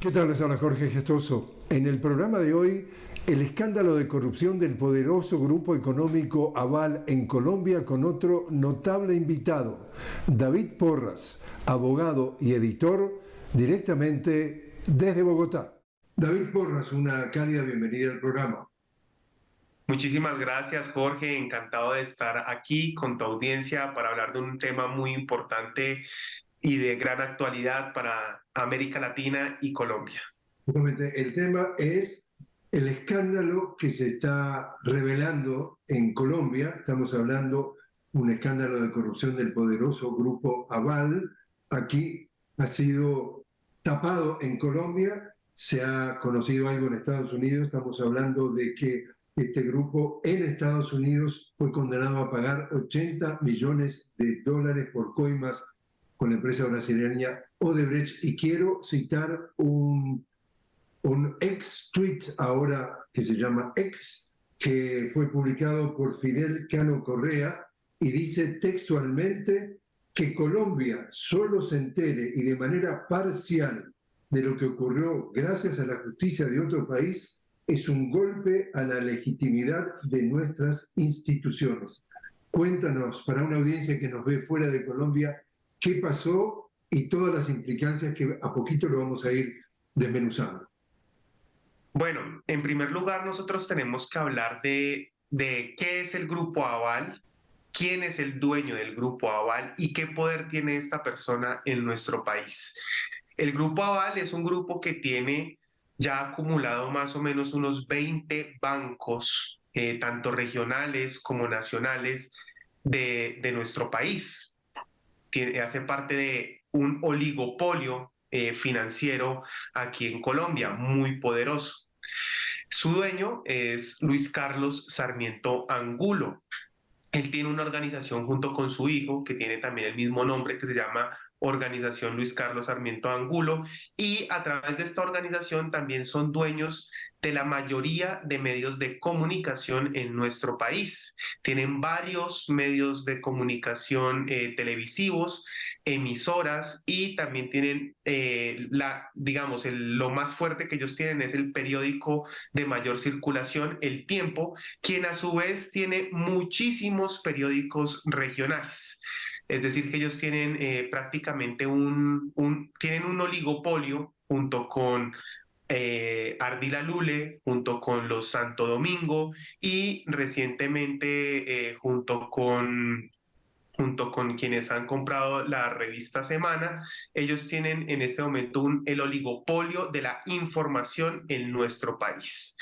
¿Qué tal? Les habla Jorge Gestoso. En el programa de hoy, el escándalo de corrupción del poderoso grupo económico Aval en Colombia con otro notable invitado, David Porras, abogado y editor, directamente desde Bogotá. David Porras, una cálida bienvenida al programa. Muchísimas gracias, Jorge. Encantado de estar aquí con tu audiencia para hablar de un tema muy importante y de gran actualidad para América Latina y Colombia. Justamente el tema es el escándalo que se está revelando en Colombia. Estamos hablando de un escándalo de corrupción del poderoso grupo Aval. Aquí ha sido tapado en Colombia, se ha conocido algo en Estados Unidos. Estamos hablando de que este grupo en Estados Unidos fue condenado a pagar $80 millones por coimas con la empresa brasileña Odebrecht. Y quiero citar un ex tweet ahora que se llama Ex, que fue publicado por Fidel Cano Correa y dice textualmente que Colombia solo se entere y de manera parcial de lo que ocurrió gracias a la justicia de otro país es un golpe a la legitimidad de nuestras instituciones. Cuéntanos, para una audiencia que nos ve fuera de Colombia, qué pasó y todas las implicancias que a poquito lo vamos a ir desmenuzando. Bueno, en primer lugar, nosotros tenemos que hablar de qué es el Grupo Aval, quién es el dueño del Grupo Aval y qué poder tiene esta persona en nuestro país. El Grupo Aval es un grupo que tiene ya acumulado más o menos unos 20 bancos, tanto regionales como nacionales, de nuestro país. Hace parte de un oligopolio financiero aquí en Colombia, muy poderoso. Su dueño es Luis Carlos Sarmiento Angulo. Él tiene una organización junto con su hijo, que tiene también el mismo nombre, que se llama Organización Luis Carlos Sarmiento Angulo, y a través de esta organización también son dueños de la mayoría de medios de comunicación en nuestro país. Tienen varios medios de comunicación televisivos, emisoras, y también tienen digamos, lo más fuerte que ellos tienen es el periódico de mayor circulación, El Tiempo, quien a su vez tiene muchísimos periódicos regionales. Es decir, que ellos tienen prácticamente tienen un oligopolio junto con Ardila Lule, junto con los Santo Domingo y recientemente junto con quienes han comprado la revista Semana. Ellos tienen en este momento el oligopolio de la información en nuestro país.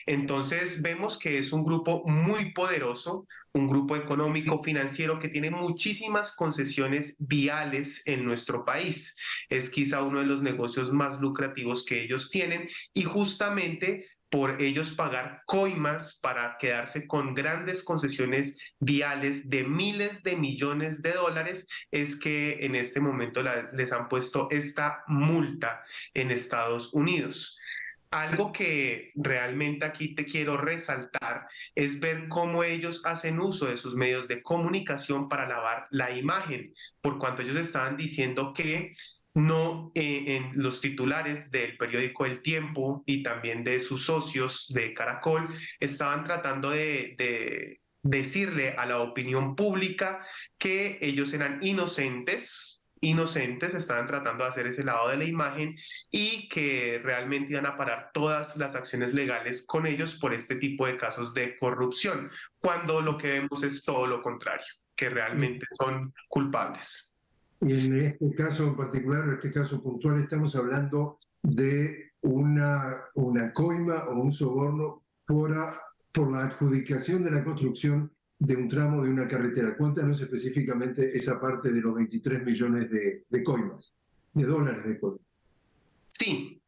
Entonces vemos que es un grupo muy poderoso, un grupo económico financiero que tiene muchísimas concesiones viales en nuestro país. Es quizá uno de los negocios más lucrativos que ellos tienen, y justamente por ellos pagar coimas para quedarse con grandes concesiones viales de miles de millones de dólares, es que en este momento les han puesto esta multa en Estados Unidos. Algo que realmente aquí te quiero resaltar es ver cómo ellos hacen uso de sus medios de comunicación para lavar la imagen, por cuanto ellos estaban diciendo que no, en los titulares del periódico El Tiempo y también de sus socios de Caracol, estaban tratando de decirle a la opinión pública que ellos eran inocentes, estaban tratando de hacer ese lado de la imagen, y que realmente iban a parar todas las acciones legales con ellos por este tipo de casos de corrupción, cuando lo que vemos es todo lo contrario, que realmente son culpables. Y en este caso en particular, en este caso puntual, estamos hablando de una coima o un soborno por la adjudicación de la construcción de un tramo de una carretera. Cuéntanos específicamente esa parte de los 23 millones de coimas, de dólares de coimas. Sí,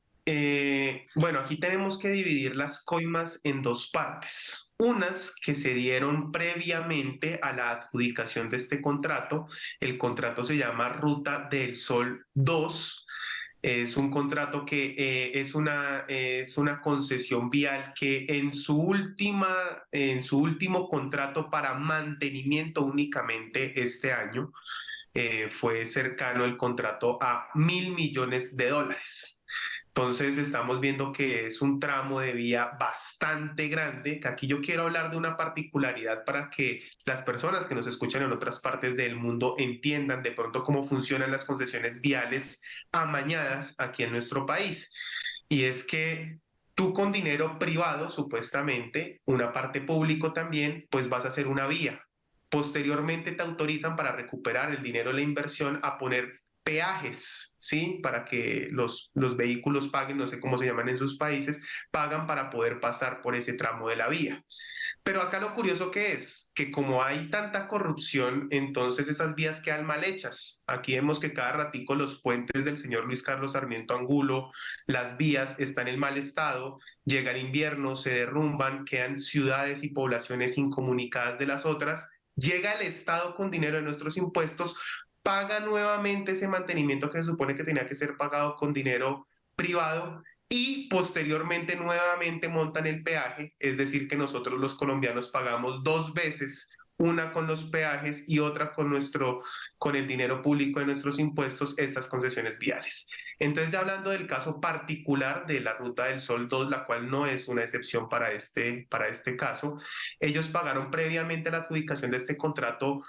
bueno, aquí tenemos que dividir las coimas en dos partes. Unas que se dieron previamente a la adjudicación de este contrato. El contrato se llama Ruta del Sol 2. Es un contrato que es una concesión vial que en su último contrato para mantenimiento únicamente este año, fue cercano el contrato a $1.000 millones. Entonces estamos viendo que es un tramo de vía bastante grande, que aquí yo quiero hablar de una particularidad para que las personas que nos escuchan en otras partes del mundo entiendan de pronto cómo funcionan las concesiones viales amañadas aquí en nuestro país. Y es que tú con dinero privado, supuestamente, una parte público también, pues vas a hacer una vía. Posteriormente te autorizan para recuperar el dinero de la inversión a poner peajes, ¿sí? Para que los vehículos paguen, no sé cómo se llaman en sus países, pagan para poder pasar por ese tramo de la vía. Pero acá lo curioso que es que como hay tanta corrupción, entonces esas vías quedan mal hechas. Aquí vemos que cada ratico los puentes del señor Luis Carlos Sarmiento Angulo, las vías están en mal estado, llega el invierno, se derrumban, quedan ciudades y poblaciones incomunicadas de las otras, llega el Estado con dinero de nuestros impuestos, paga nuevamente ese mantenimiento que se supone que tenía que ser pagado con dinero privado y posteriormente nuevamente montan el peaje, es decir, que nosotros los colombianos pagamos dos veces, una con los peajes y otra con el dinero público de nuestros impuestos, estas concesiones viales. Entonces, ya hablando del caso particular de la Ruta del Sol 2, la cual no es una excepción para este caso, ellos pagaron previamente la adjudicación de este contrato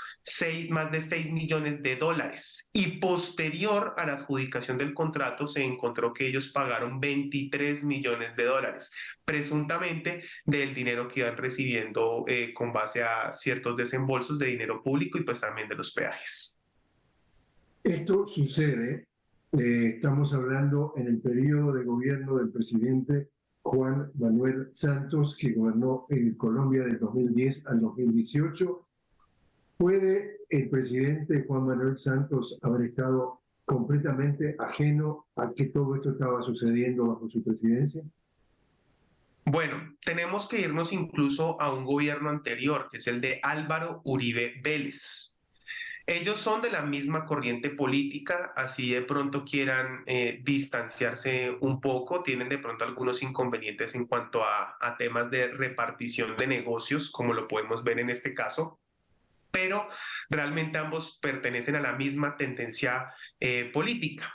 más de 6 millones de dólares y posterior a la adjudicación del contrato se encontró que ellos pagaron 23 millones de dólares, presuntamente del dinero que iban recibiendo con base a ciertos desembolsos de dinero público y pues también de los peajes. Esto sucede, estamos hablando en el periodo de gobierno del presidente Juan Manuel Santos, que gobernó en Colombia del 2010 al 2018. ¿Puede el presidente Juan Manuel Santos haber estado completamente ajeno a que todo esto estaba sucediendo bajo su presidencia? Bueno, tenemos que irnos incluso a un gobierno anterior, que es el de Álvaro Uribe Vélez. Ellos son de la misma corriente política, así de pronto quieran distanciarse un poco, tienen de pronto algunos inconvenientes en cuanto a temas de repartición de negocios, como lo podemos ver en este caso, pero realmente ambos pertenecen a la misma tendencia política.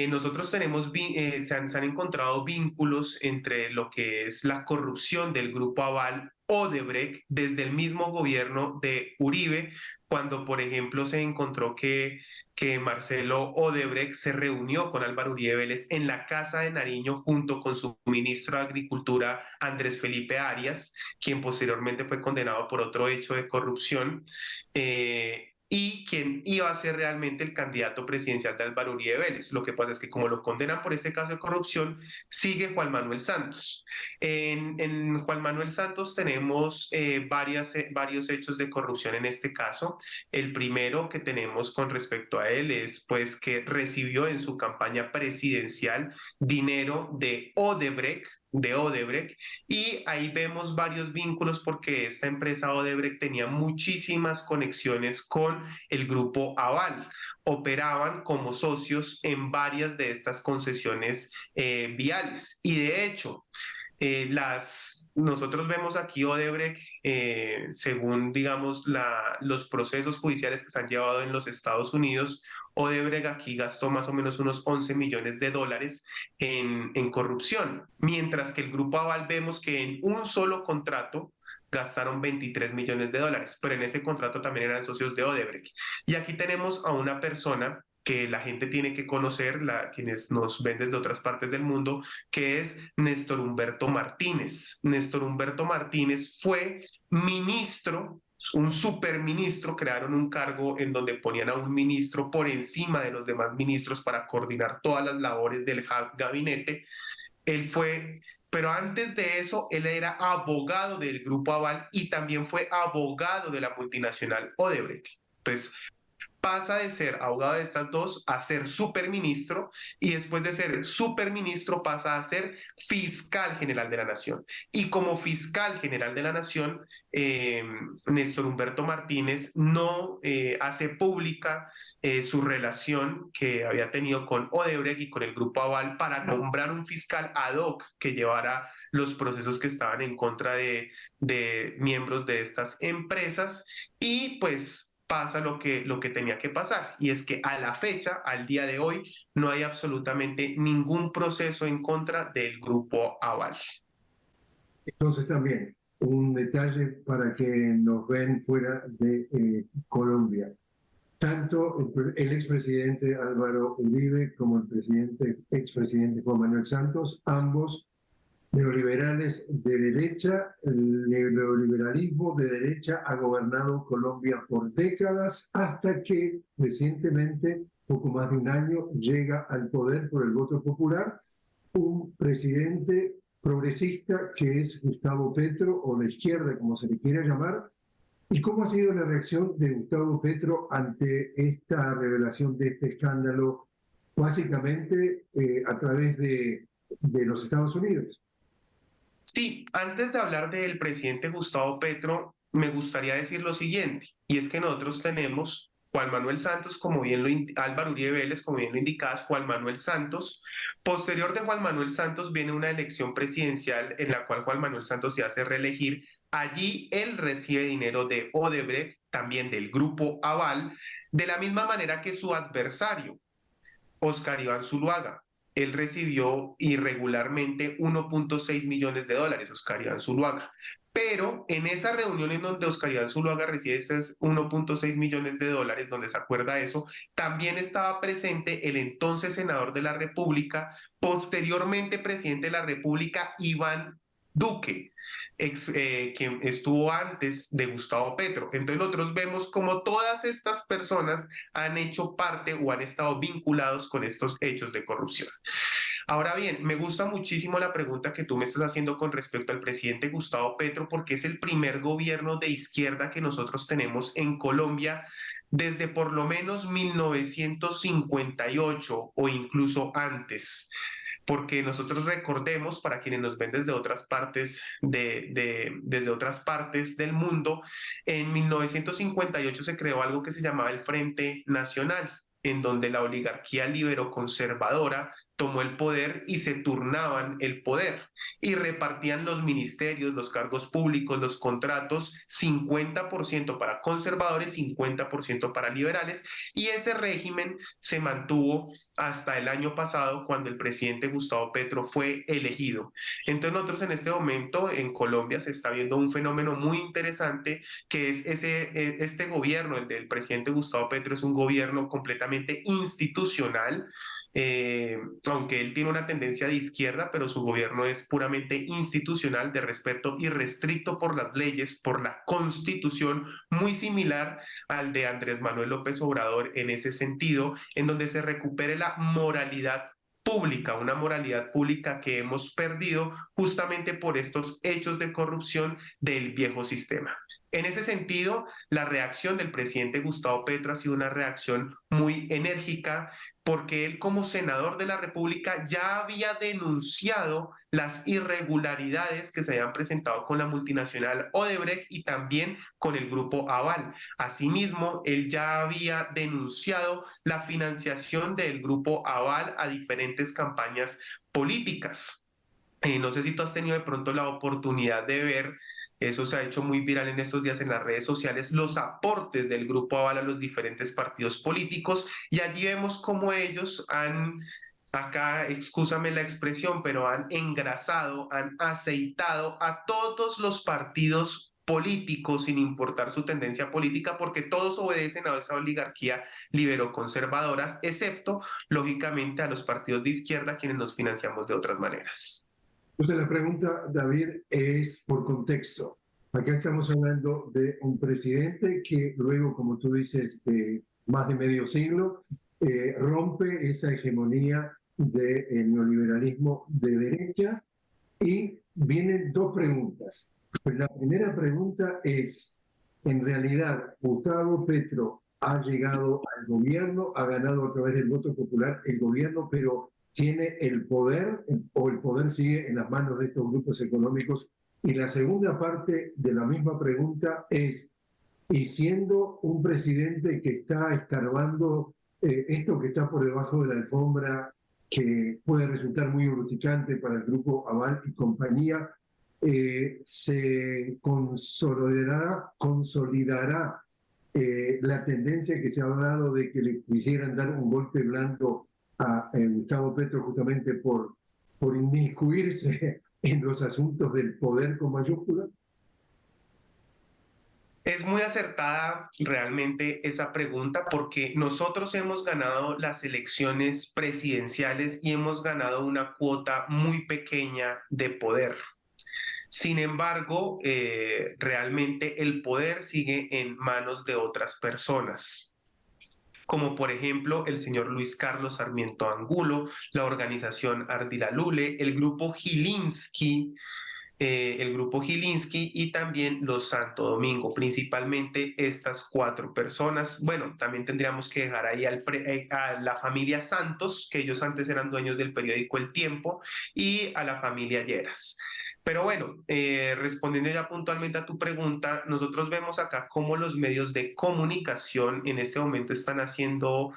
Nosotros se han encontrado vínculos entre lo que es la corrupción del Grupo Aval Odebrecht desde el mismo gobierno de Uribe, cuando, por ejemplo, se encontró que Marcelo Odebrecht se reunió con Álvaro Uribe Vélez en la Casa de Nariño junto con su ministro de Agricultura, Andrés Felipe Arias, quien posteriormente fue condenado por otro hecho de corrupción. Y quien iba a ser realmente el candidato presidencial de Álvaro Uribe Vélez. Lo que pasa es que como lo condenan por este caso de corrupción, sigue Juan Manuel Santos. En Juan Manuel Santos tenemos varios hechos de corrupción en este caso. El primero que tenemos con respecto a él es pues que recibió en su campaña presidencial dinero de Odebrecht, y ahí vemos varios vínculos porque esta empresa Odebrecht tenía muchísimas conexiones con el grupo Aval. Operaban como socios en varias de estas concesiones viales. Y de hecho, nosotros vemos aquí Odebrecht, según digamos los procesos judiciales que se han llevado en los Estados Unidos, Odebrecht aquí gastó más o menos unos 11 millones de dólares en corrupción, mientras que el Grupo Aval vemos que en un solo contrato gastaron 23 millones de dólares, pero en ese contrato también eran socios de Odebrecht. Y aquí tenemos a una persona que la gente tiene que conocer, quienes nos ven desde otras partes del mundo, que es Néstor Humberto Martínez. Néstor Humberto Martínez fue ministro, un superministro, crearon un cargo en donde ponían a un ministro por encima de los demás ministros para coordinar todas las labores del gabinete. Él fue, pero antes de eso, él era abogado del Grupo Aval y también fue abogado de la multinacional Odebrecht. Entonces, pasa de ser abogado de estas dos a ser superministro y después de ser superministro pasa a ser fiscal general de la nación. Y como fiscal general de la nación, Néstor Humberto Martínez no hace pública su relación que había tenido con Odebrecht y con el Grupo Aval para nombrar un fiscal ad hoc que llevara los procesos que estaban en contra de miembros de estas empresas y pues pasa lo que tenía que pasar, y es que a la fecha, al día de hoy, no hay absolutamente ningún proceso en contra del grupo Aval. Entonces también, un detalle para que nos ven fuera de Colombia. Tanto el expresidente Álvaro Uribe como el expresidente Juan Manuel Santos, ambos neoliberales de derecha. El neoliberalismo de derecha ha gobernado Colombia por décadas hasta que recientemente, poco más de un año, llega al poder por el voto popular un presidente progresista que es Gustavo Petro, o de izquierda, como se le quiera llamar. ¿Y cómo ha sido la reacción de Gustavo Petro ante esta revelación de este escándalo, básicamente a través de los Estados Unidos? Sí, antes de hablar del presidente Gustavo Petro, me gustaría decir lo siguiente, y es que nosotros tenemos Juan Manuel Santos, como bien Álvaro Uribe Vélez, como bien lo indicabas, Juan Manuel Santos. Posterior de Juan Manuel Santos viene una elección presidencial en la cual Juan Manuel Santos se hace reelegir. Allí él recibe dinero de Odebrecht, también del grupo Aval, de la misma manera que su adversario, Oscar Iván Zuluaga. Él recibió irregularmente 1.6 millones de dólares, Oscar Iván Zuluaga. Pero en esa reunión en donde Oscar Iván Zuluaga recibe esos 1.6 millones de dólares, donde se acuerda eso, también estaba presente el entonces senador de la República, posteriormente presidente de la República, Iván Duque, quien estuvo antes de Gustavo Petro. Entonces nosotros vemos como todas estas personas han hecho parte o han estado vinculados con estos hechos de corrupción. Ahora bien, me gusta muchísimo la pregunta que tú me estás haciendo con respecto al presidente Gustavo Petro, porque es el primer gobierno de izquierda que nosotros tenemos en Colombia desde por lo menos 1958 o incluso antes, porque nosotros recordemos, para quienes nos ven desde otras partes, desde otras partes del mundo, en 1958 se creó algo que se llamaba el Frente Nacional, en donde la oligarquía libero-conservadora tomó el poder y se turnaban el poder y repartían los ministerios, los cargos públicos, los contratos, 50% para conservadores, 50% para liberales, y ese régimen se mantuvo hasta el año pasado, cuando el presidente Gustavo Petro fue elegido. Entonces nosotros en este momento en Colombia se está viendo un fenómeno muy interesante, que es este gobierno, el del presidente Gustavo Petro, es un gobierno completamente institucional. Aunque él tiene una tendencia de izquierda, pero su gobierno es puramente institucional, de respeto irrestricto por las leyes, por la Constitución, muy similar al de Andrés Manuel López Obrador en ese sentido, en donde se recupere la moralidad pública, una moralidad pública que hemos perdido justamente por estos hechos de corrupción del viejo sistema. En ese sentido, la reacción del presidente Gustavo Petro ha sido una reacción muy enérgica, porque él, como senador de la República, ya había denunciado las irregularidades que se habían presentado con la multinacional Odebrecht y también con el grupo Aval. Asimismo, él ya había denunciado la financiación del grupo Aval a diferentes campañas políticas. No sé si tú has tenido de pronto la oportunidad de ver, eso se ha hecho muy viral en estos días en las redes sociales, los aportes del grupo Aval a los diferentes partidos políticos, y allí vemos cómo ellos han, acá, excúsame la expresión, pero han engrasado, han aceitado a todos los partidos políticos sin importar su tendencia política, porque todos obedecen a esa oligarquía libero-conservadora, excepto, lógicamente, a los partidos de izquierda, quienes nos financiamos de otras maneras. Entonces la pregunta, David, es por contexto. Acá estamos hablando de un presidente que luego, como tú dices, de más de medio siglo, rompe esa hegemonía del neoliberalismo de derecha, y vienen dos preguntas. Pues la primera pregunta es, en realidad, Gustavo Petro ha llegado al gobierno, ha ganado a través del voto popular el gobierno, pero tiene el poder, o el poder sigue en las manos de estos grupos económicos. Y la segunda parte de la misma pregunta es, y siendo un presidente que está escarbando esto que está por debajo de la alfombra, que puede resultar muy urticante para el grupo Aval y compañía, se consolidará la tendencia que se ha dado de que le quisieran dar un golpe blando a Gustavo Petro justamente por inmiscuirse en los asuntos del poder con mayúscula? Es muy acertada realmente esa pregunta porque nosotros hemos ganado las elecciones presidenciales y hemos ganado una cuota muy pequeña de poder. Sin embargo, realmente el poder sigue en manos de otras personas, como por ejemplo el señor Luis Carlos Sarmiento Angulo, la organización Ardila Lule, el grupo Gilinski y también los Santo Domingo, principalmente estas cuatro personas. Bueno, también tendríamos que dejar ahí a la familia Santos, que ellos antes eran dueños del periódico El Tiempo, y a la familia Lleras. Pero bueno, respondiendo ya puntualmente a tu pregunta, nosotros vemos acá cómo los medios de comunicación en este momento están haciendo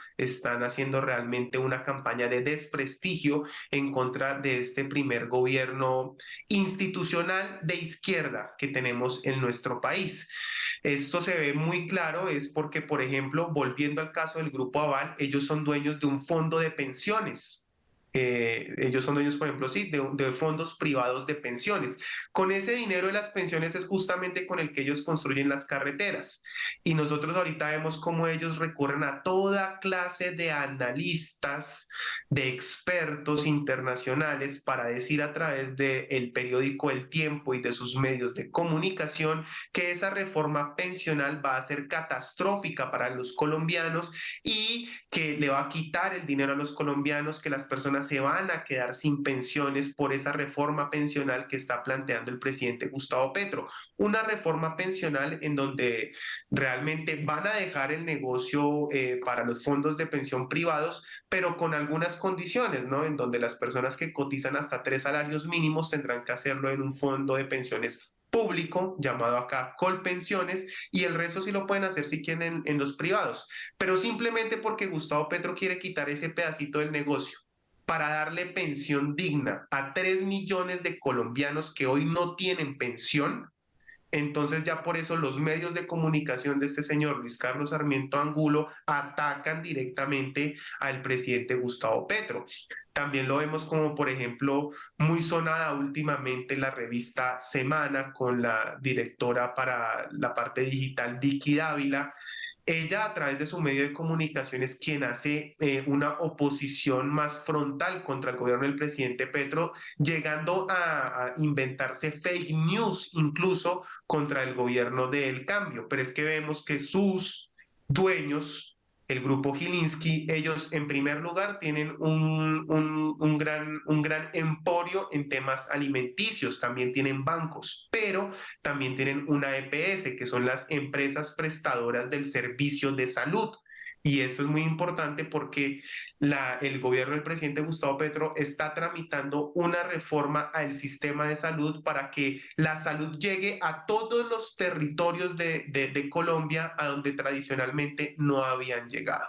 realmente una campaña de desprestigio en contra de este primer gobierno institucional de izquierda que tenemos en nuestro país. Esto se ve muy claro, es porque, por ejemplo, volviendo al caso del Grupo Aval, ellos son dueños de un fondo de pensiones. Ellos son dueños, por ejemplo, sí, de fondos privados de pensiones. Con ese dinero de las pensiones es justamente con el que ellos construyen las carreteras. Y nosotros ahorita vemos cómo ellos recurren a toda clase de analistas, de expertos internacionales para decir a través del periódico El Tiempo y de sus medios de comunicación que esa reforma pensional va a ser catastrófica para los colombianos y que le va a quitar el dinero a los colombianos, que las personas se van a quedar sin pensiones por esa reforma pensional que está planteando el presidente Gustavo Petro. Una reforma pensional en donde realmente van a dejar el negocio para los fondos de pensión privados, pero con algunas condiciones, ¿no? En donde las personas que cotizan hasta 3 salarios mínimos tendrán que hacerlo en un fondo de pensiones público, llamado acá Colpensiones, y el resto sí lo pueden hacer si quieren en los privados, pero simplemente porque Gustavo Petro quiere quitar ese pedacito del negocio para darle pensión digna a 3 millones de colombianos que hoy no tienen pensión. Entonces ya por eso los medios de comunicación de este señor Luis Carlos Sarmiento Angulo atacan directamente al presidente Gustavo Petro. También lo vemos como, por ejemplo, muy sonada últimamente la revista Semana con la directora para la parte digital, Vicky Dávila. Ella a través de su medio de comunicación es quien hace una oposición más frontal contra el gobierno del presidente Petro, llegando a inventarse fake news incluso contra el gobierno del cambio. Pero es que vemos que sus dueños, el grupo Gilinski, ellos en primer lugar tienen un gran emporio en temas alimenticios, también tienen bancos, pero también tienen una EPS, que son las empresas prestadoras del servicio de salud. Y esto es muy importante porque el gobierno del presidente Gustavo Petro está tramitando una reforma al sistema de salud para que la salud llegue a todos los territorios de Colombia a donde tradicionalmente no habían llegado.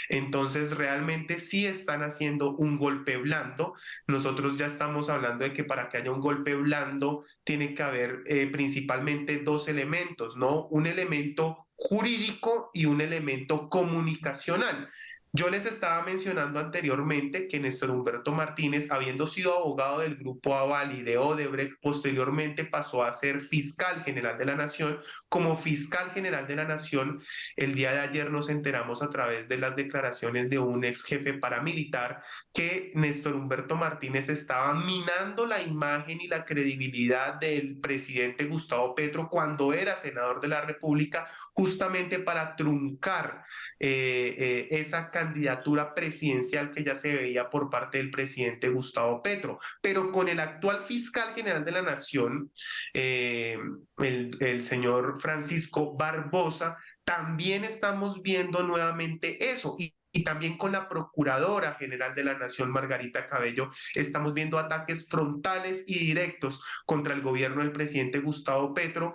Entonces, realmente sí están haciendo un golpe blando. Nosotros ya estamos hablando de que para que haya un golpe blando tiene que haber principalmente dos elementos, ¿no? Un elemento jurídico y un elemento comunicacional. Yo les estaba mencionando anteriormente que Néstor Humberto Martínez, habiendo sido abogado del Grupo Aval y de Odebrecht, posteriormente pasó a ser fiscal general de la Nación. Como fiscal general de la Nación, el día de ayer nos enteramos a través de las declaraciones de un ex jefe paramilitar que Néstor Humberto Martínez estaba minando la imagen y la credibilidad del presidente Gustavo Petro cuando era senador de la República, justamente para truncar esa candidatura presidencial que ya se veía por parte del presidente Gustavo Petro. Pero con el actual fiscal general de la Nación, el señor Francisco Barbosa, también estamos viendo nuevamente eso. Y también con la Procuradora General de la Nación, Margarita Cabello, estamos viendo ataques frontales y directos contra el gobierno del presidente Gustavo Petro,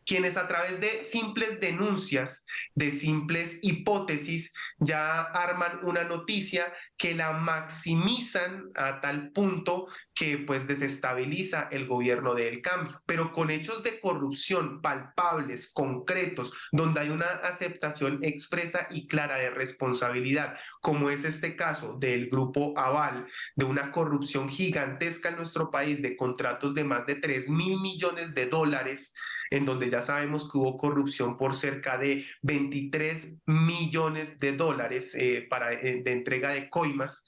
quienes a través de simples denuncias, de simples hipótesis, ya arman una noticia que la maximizan a tal punto que pues desestabiliza el gobierno del cambio, pero con hechos de corrupción palpables, concretos, donde hay una aceptación expresa y clara de responsabilidad, como es este caso del Grupo Aval, de una corrupción gigantesca en nuestro país, de contratos de más de 3.000 millones de dólares, en donde ya sabemos que hubo corrupción por cerca de 23 millones de dólares de entrega de coimas.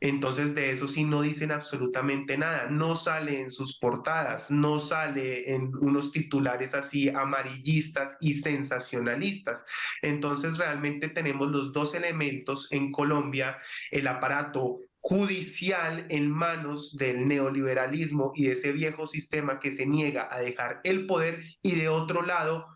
Entonces de eso sí no dicen absolutamente nada, no sale en sus portadas, no sale en unos titulares así amarillistas y sensacionalistas. Entonces realmente tenemos los dos elementos en Colombia: el aparato judicial en manos del neoliberalismo y de ese viejo sistema que se niega a dejar el poder, y de otro lado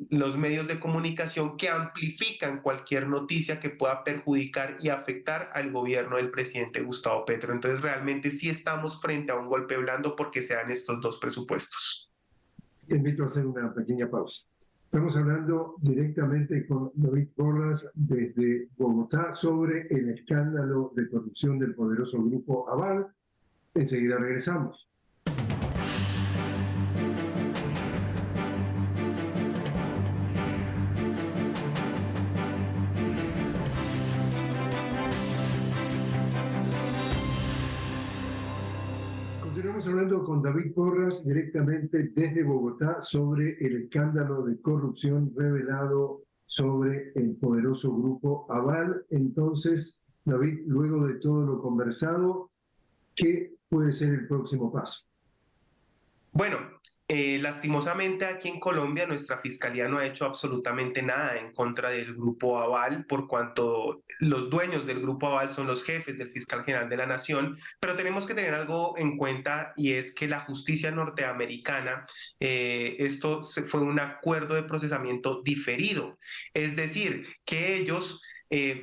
los medios de comunicación que amplifican cualquier noticia que pueda perjudicar y afectar al gobierno del presidente Gustavo Petro. Entonces realmente sí estamos frente a un golpe blando porque se dan estos dos presupuestos. Te invito a hacer una pequeña pausa. Estamos hablando directamente con David Porras desde Bogotá sobre el escándalo de corrupción del poderoso Grupo Aval. Enseguida regresamos. Continuamos hablando con David Porras directamente desde Bogotá sobre el escándalo de corrupción revelado sobre el poderoso Grupo Aval. Entonces, David, luego de todo lo conversado, ¿qué puede ser el próximo paso? Bueno, lastimosamente aquí en Colombia nuestra fiscalía no ha hecho absolutamente nada en contra del Grupo Aval, por cuanto los dueños del Grupo Aval son los jefes del fiscal general de la Nación, pero tenemos que tener algo en cuenta, y es que la justicia norteamericana, fue un acuerdo de procesamiento diferido, es decir, que ellos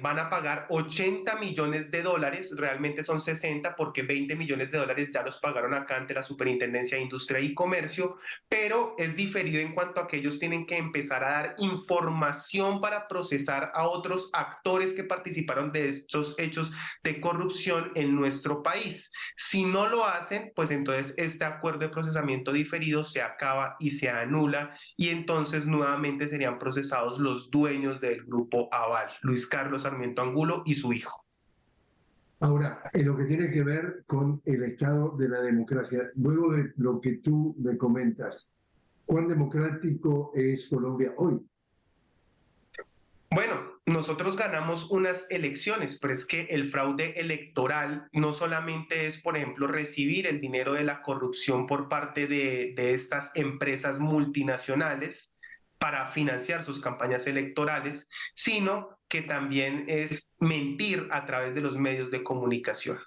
van a pagar 80 millones de dólares, realmente son 60 porque 20 millones de dólares ya los pagaron acá ante la Superintendencia de Industria y Comercio, pero es diferido en cuanto a que ellos tienen que empezar a dar información para procesar a otros actores que participaron de estos hechos de corrupción en nuestro país. Si no lo hacen, pues entonces este acuerdo de procesamiento diferido se acaba y se anula, y entonces nuevamente serían procesados los dueños del Grupo Aval, Luis Carlos Sarmiento Angulo y su hijo. Ahora, en lo que tiene que ver con el estado de la democracia, luego de lo que tú me comentas, ¿cuán democrático es Colombia hoy? Bueno, nosotros ganamos unas elecciones, pero es que el fraude electoral no solamente es, por ejemplo, recibir el dinero de la corrupción por parte de estas empresas multinacionales para financiar sus campañas electorales, sino que también es mentir a través de los medios de comunicación.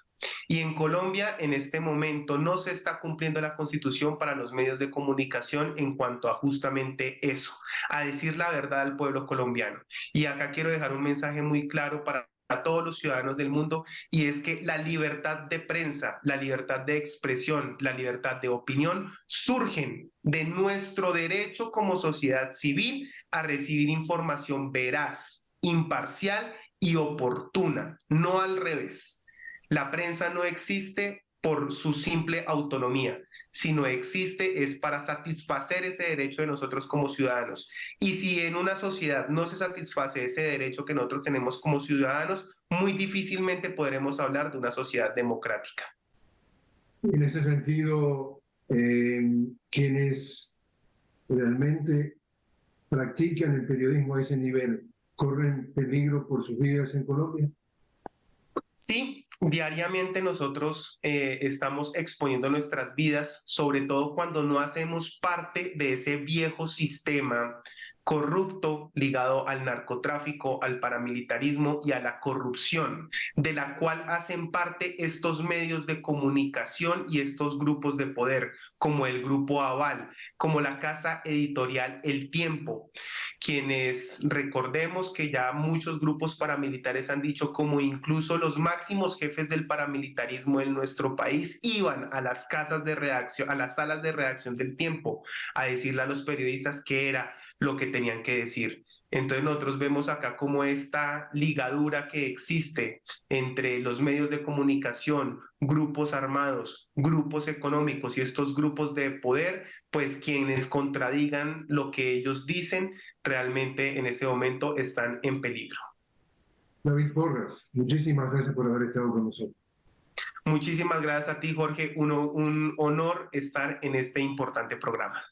Y en Colombia, en este momento, no se está cumpliendo la Constitución para los medios de comunicación en cuanto a justamente eso, a decir la verdad al pueblo colombiano. Y acá quiero dejar un mensaje muy claro para a todos los ciudadanos del mundo, y es que la libertad de prensa, la libertad de expresión, la libertad de opinión surgen de nuestro derecho como sociedad civil a recibir información veraz, imparcial y oportuna, no al revés. La prensa no existe por su simple autonomía, sino existe es para satisfacer ese derecho de nosotros como ciudadanos. Y si en una sociedad no se satisface ese derecho que nosotros tenemos como ciudadanos, muy difícilmente podremos hablar de una sociedad democrática. En ese sentido, quienes realmente practican el periodismo a ese nivel, ¿corren peligro por sus vidas en Colombia? Sí, diariamente nosotros estamos exponiendo nuestras vidas, sobre todo cuando no hacemos parte de ese viejo sistema corrupto ligado al narcotráfico, al paramilitarismo y a la corrupción, de la cual hacen parte estos medios de comunicación y estos grupos de poder, como el Grupo Aval, como la casa editorial El Tiempo, quienes recordemos que ya muchos grupos paramilitares han dicho, como incluso los máximos jefes del paramilitarismo en nuestro país iban a las casas de redacción, a las salas de redacción del Tiempo, a decirle a los periodistas qué era lo que tenían que decir. Entonces nosotros vemos acá como esta ligadura que existe entre los medios de comunicación, grupos armados, grupos económicos y estos grupos de poder, pues quienes contradigan lo que ellos dicen realmente en este momento están en peligro. David Porras, muchísimas gracias por haber estado con nosotros. Muchísimas gracias a ti, Jorge. Un honor estar en este importante programa.